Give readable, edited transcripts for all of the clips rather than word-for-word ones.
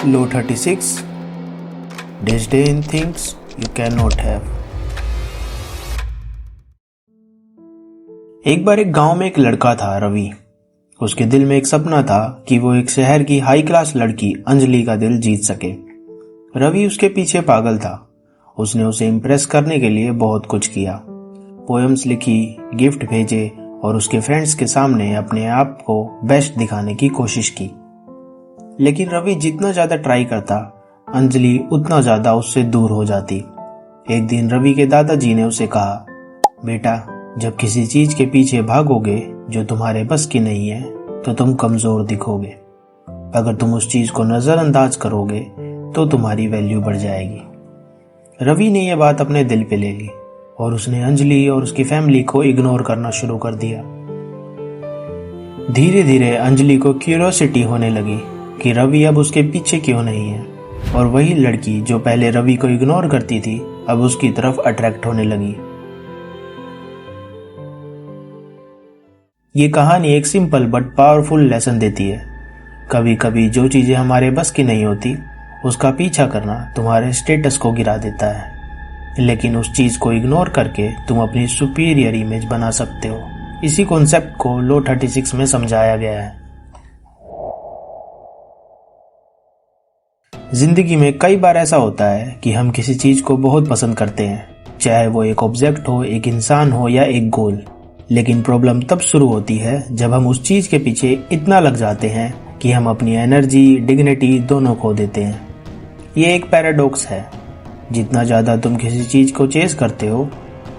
Law 36 Disdain things you cannot have। एक बार एक गांव में एक लड़का था, रवि। उसके दिल में एक सपना था कि वो एक शहर की हाई क्लास लड़की अंजलि का दिल जीत सके। रवि उसके पीछे पागल था। उसने उसे इम्प्रेस करने के लिए बहुत कुछ किया, पोएम्स लिखी, गिफ्ट भेजे और उसके फ्रेंड्स के सामने अपने आप को बेस्ट दिखाने की कोशिश की। लेकिन रवि जितना ज्यादा ट्राई करता, अंजलि उतना ज्यादा उससे दूर हो जाती। एक दिन रवि के दादाजी ने उसे कहा, बेटा, जब किसी चीज के पीछे भागोगे जो तुम्हारे बस की नहीं है तो तुम कमजोर दिखोगे। अगर तुम उस चीज को नजरअंदाज करोगे तो तुम्हारी वैल्यू बढ़ जाएगी। रवि ने यह बात अपने दिल पे ले ली और उसने अंजलि और उसकी फैमिली को इग्नोर करना शुरू कर दिया। धीरे धीरे अंजलि को क्यूरियोसिटी होने लगी कि रवि अब उसके पीछे क्यों नहीं है, और वही लड़की जो पहले रवि को इग्नोर करती थी अब उसकी तरफ अट्रैक्ट होने लगी। ये कहानी एक सिंपल बट पावरफुल लेसन देती है। कभी कभी जो चीजें हमारे बस की नहीं होती उसका पीछा करना तुम्हारे स्टेटस को गिरा देता है, लेकिन उस चीज को इग्नोर करके तुम अपनी सुपीरियर इमेज बना सकते हो। इसी कॉन्सेप्ट को लॉ 36 में समझाया गया है। जिंदगी में कई बार ऐसा होता है कि हम किसी चीज को बहुत पसंद करते हैं, चाहे वो एक ऑब्जेक्ट हो, एक इंसान हो या एक गोल। लेकिन प्रॉब्लम तब शुरू होती है जब हम उस चीज के पीछे इतना लग जाते हैं कि हम अपनी एनर्जी, डिग्निटी दोनों खो देते हैं। ये एक पैराडॉक्स है। जितना ज्यादा तुम किसी चीज को चेस करते हो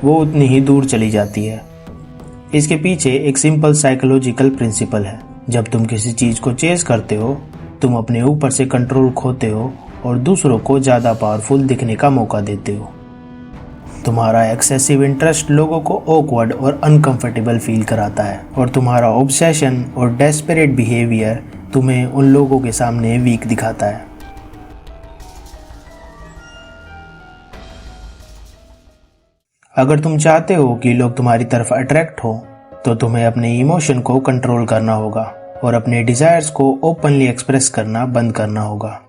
वो उतनी ही दूर चली जाती है। इसके पीछे एक सिंपल साइकोलॉजिकल प्रिंसिपल है। जब तुम किसी चीज को चेस करते हो तुम अपने ऊपर से कंट्रोल खोते हो और दूसरों को ज्यादा पावरफुल दिखने का मौका देते हो। तुम्हारा एक्सेसिव इंटरेस्ट लोगों को ऑकवर्ड और अनकंफर्टेबल फील कराता है, और तुम्हारा ऑब्सेशन और डेस्परेट बिहेवियर तुम्हें उन लोगों के सामने वीक दिखाता है। अगर तुम चाहते हो कि लोग तुम्हारी तरफ अट्रैक्ट हो तो तुम्हें अपने इमोशन को कंट्रोल करना होगा और अपने डिजायर्स को ओपनली एक्सप्रेस करना बंद करना होगा।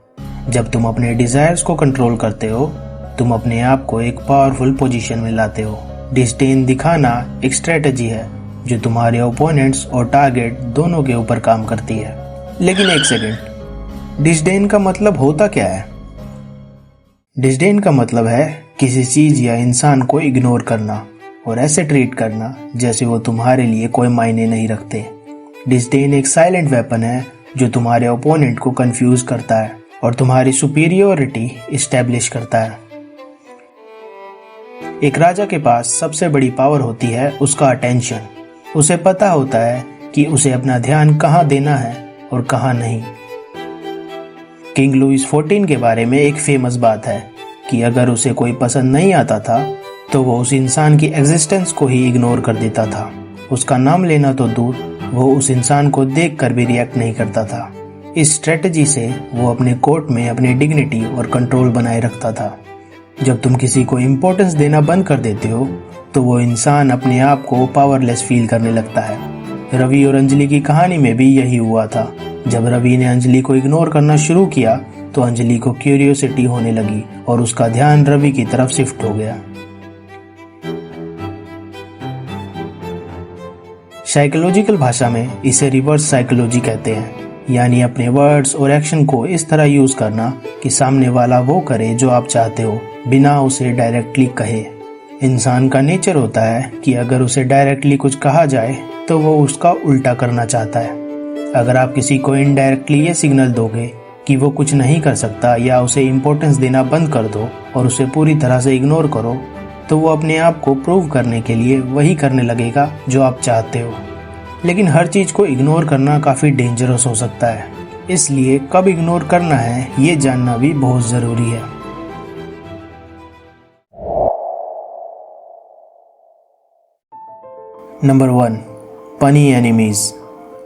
जब तुम अपने डिजायर्स को कंट्रोल करते हो तुम अपने आप को एक पावरफुल पोजीशन में लाते हो। डिस्डेन दिखाना एक स्ट्रेटजी है जो तुम्हारे ओपोनेंट्स और टारगेट दोनों के ऊपर काम करती है। लेकिन एक सेकेंड, डिस्डेन का मतलब होता क्या है? डिस्डेन का मतलब है किसी चीज या इंसान को इग्नोर करना और ऐसे ट्रीट करना जैसे वो तुम्हारे लिए कोई मायने नहीं रखते। डिस्डेन एक साइलेंट वेपन है जो तुम्हारे ओपोनेंट को कंफ्यूज करता है और तुम्हारी सुपीरियोरिटी इस्टेब्लिश करता है। एक राजा के पास सबसे बड़ी पावर होती है उसका अटेंशन। उसे पता होता है कि उसे अपना ध्यान कहाँ देना है और कहाँ नहीं। किंग लुइस 14 के बारे में एक फेमस बात है कि अगर उसे कोई पसंद नहीं आता था तो वो उस इंसान की एग्जिस्टेंस को ही इग्नोर कर देता था। उसका नाम लेना तो दूर, वो उस इंसान को देखकर भी रिएक्ट नहीं करता था। इस स्ट्रेटजी से वो अपने कोर्ट में अपनी डिग्निटी और कंट्रोल बनाए रखता था। जब तुम किसी को इम्पोर्टेंस देना बंद कर देते हो तो वो इंसान अपने आप को पावरलेस फील करने लगता है। रवि और अंजलि की कहानी में भी यही हुआ था। जब रवि ने अंजलि को इग्नोर करना शुरू किया तो अंजलि को क्यूरियोसिटी होने लगी और उसका ध्यान रवि की तरफ शिफ्ट हो गया। साइकोलॉजिकल भाषा में इसे रिवर्स साइकोलॉजी कहते हैं, यानी अपने वर्ड्स और एक्शन को इस तरह यूज करना कि सामने वाला वो करे जो आप चाहते हो बिना उसे डायरेक्टली कहे। इंसान का नेचर होता है कि अगर उसे डायरेक्टली कुछ कहा जाए तो वो उसका उल्टा करना चाहता है। अगर आप किसी को इनडायरेक्टली ये सिग्नल दोगे कि वो कुछ नहीं कर सकता या उसे इम्पोर्टेंस देना बंद कर दो और उसे पूरी तरह से इग्नोर करो तो वो अपने आप को प्रूव करने के लिए वही करने लगेगा जो आप चाहते हो। लेकिन हर चीज को इग्नोर करना काफी डेंजरस हो सकता है, इसलिए कब इग्नोर करना है ये जानना भी बहुत जरूरी है। Number 1, funny enemies.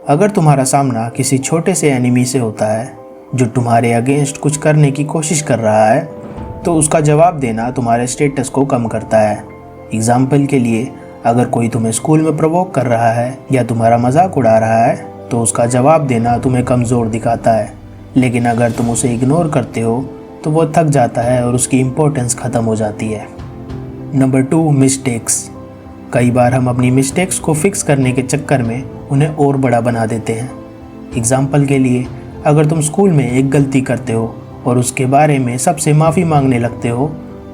अगर तुम्हारा सामना किसी छोटे से एनिमी से होता है जो तुम्हारे अगेंस्ट कुछ करने की कोशिश कर रहा है तो उसका जवाब देना तुम्हारे स्टेटस को कम करता है। एग्जाम्पल के लिए, अगर कोई तुम्हें स्कूल में प्रोवोक कर रहा है या तुम्हारा मजाक उड़ा रहा है तो उसका जवाब देना तुम्हें कमज़ोर दिखाता है। लेकिन अगर तुम उसे इग्नोर करते हो तो वो थक जाता है और उसकी इम्पोर्टेंस ख़त्म हो जाती है। Number 2, mistakes. कई बार हम अपनी मिस्टेक्स को फिक्स करने के चक्कर में उन्हें और बड़ा बना देते हैं। एग्जाम्पल के लिए, अगर तुम स्कूल में एक गलती करते हो और उसके बारे में सबसे माफ़ी मांगने लगते हो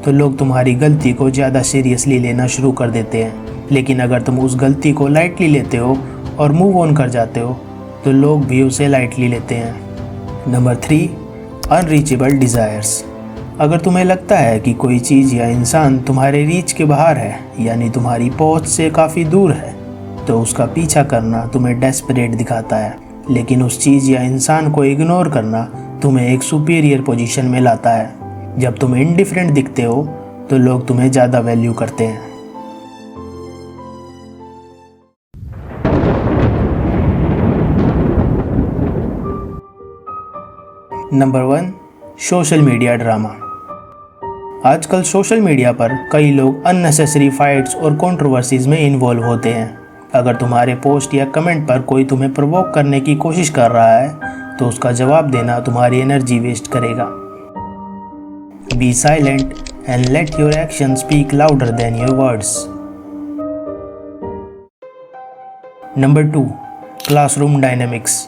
तो लोग तुम्हारी गलती को ज़्यादा सीरियसली लेना शुरू कर देते हैं। लेकिन अगर तुम उस गलती को लाइटली लेते हो और मूव ऑन कर जाते हो तो लोग भी उसे लाइटली लेते हैं। Number 3, unreachable desires. अगर तुम्हें लगता है कि कोई चीज़ या इंसान तुम्हारे रीच के बाहर है, यानी तुम्हारी पहुंच से काफ़ी दूर है, तो उसका पीछा करना तुम्हें डेस्परेट दिखाता है। लेकिन उस चीज़ या इंसान को इग्नोर करना तुम्हें एक सुपीरियर पोजीशन में लाता है। जब तुम इंडिफरेंट दिखते हो तो लोग तुम्हें ज़्यादा वैल्यू करते हैं। Number 1, social media drama. आजकल सोशल मीडिया पर कई लोग अननेसेसरी फाइट्स और कंट्रोवर्सीज में इन्वॉल्व होते हैं। अगर तुम्हारे पोस्ट या कमेंट पर कोई तुम्हें प्रोवोक करने की कोशिश कर रहा है तो उसका जवाब देना तुम्हारी एनर्जी वेस्ट करेगा। Be silent and let your action speak louder than your words. Number 2, classroom dynamics.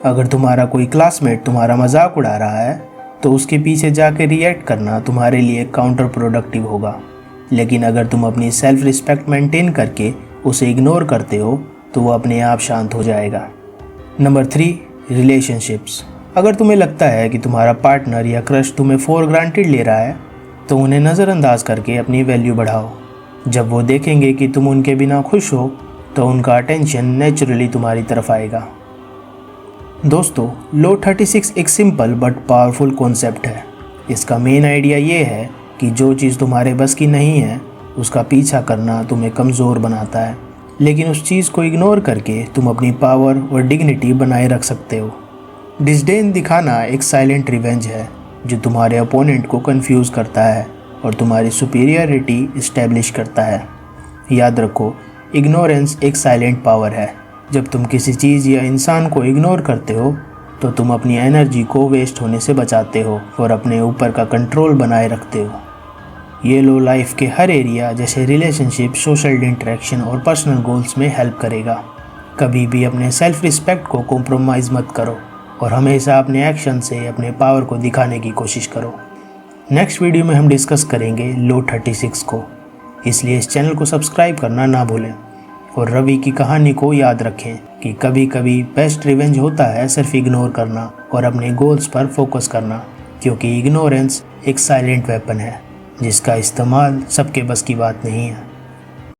अगर तुम्हारा कोई क्लासमेट तुम्हारा मजाक उड़ा रहा है तो उसके पीछे जाके रिएक्ट करना तुम्हारे लिए काउंटर प्रोडक्टिव होगा। लेकिन अगर तुम अपनी सेल्फ रिस्पेक्ट मेंटेन करके उसे इग्नोर करते हो तो वो अपने आप शांत हो जाएगा। Number 3, relationships. अगर तुम्हें लगता है कि तुम्हारा पार्टनर या क्रश तुम्हें फॉर ग्रांटेड ले रहा है तो उन्हें नज़रअंदाज करके अपनी वैल्यू बढ़ाओ। जब वो देखेंगे कि तुम उनके बिना खुश हो तो उनका अटेंशन नेचुरली तुम्हारी तरफ आएगा। दोस्तों, लो 36 एक सिंपल बट पावरफुल कॉन्सेप्ट है। इसका मेन आइडिया ये है कि जो चीज़ तुम्हारे बस की नहीं है उसका पीछा करना तुम्हें कमज़ोर बनाता है, लेकिन उस चीज़ को इग्नोर करके तुम अपनी पावर और डिग्निटी बनाए रख सकते हो। डिस्डेन दिखाना एक साइलेंट रिवेंज है जो तुम्हारे अपोनेंट को कंफ्यूज करता है और तुम्हारी सुपीरियरिटी इस्टेब्लिश करता है। याद रखो, इग्नोरेंस एक साइलेंट पावर है। जब तुम किसी चीज़ या इंसान को इग्नोर करते हो तो तुम अपनी एनर्जी को वेस्ट होने से बचाते हो और अपने ऊपर का कंट्रोल बनाए रखते हो। ये लो लाइफ के हर एरिया जैसे रिलेशनशिप, सोशल इंटरेक्शन और पर्सनल गोल्स में हेल्प करेगा। कभी भी अपने सेल्फ रिस्पेक्ट को कॉम्प्रोमाइज़ मत करो और हमेशा अपने एक्शन से अपने पावर को दिखाने की कोशिश करो। नेक्स्ट वीडियो में हम डिस्कस करेंगे लो 36 को, इसलिए इस चैनल को सब्सक्राइब करना ना भूलें। और रवि की कहानी को याद रखें कि कभी कभी बेस्ट रिवेंज होता है सिर्फ इग्नोर करना और अपने गोल्स पर फोकस करना, क्योंकि इग्नोरेंस एक साइलेंट वेपन है जिसका इस्तेमाल सबके बस की बात नहीं है।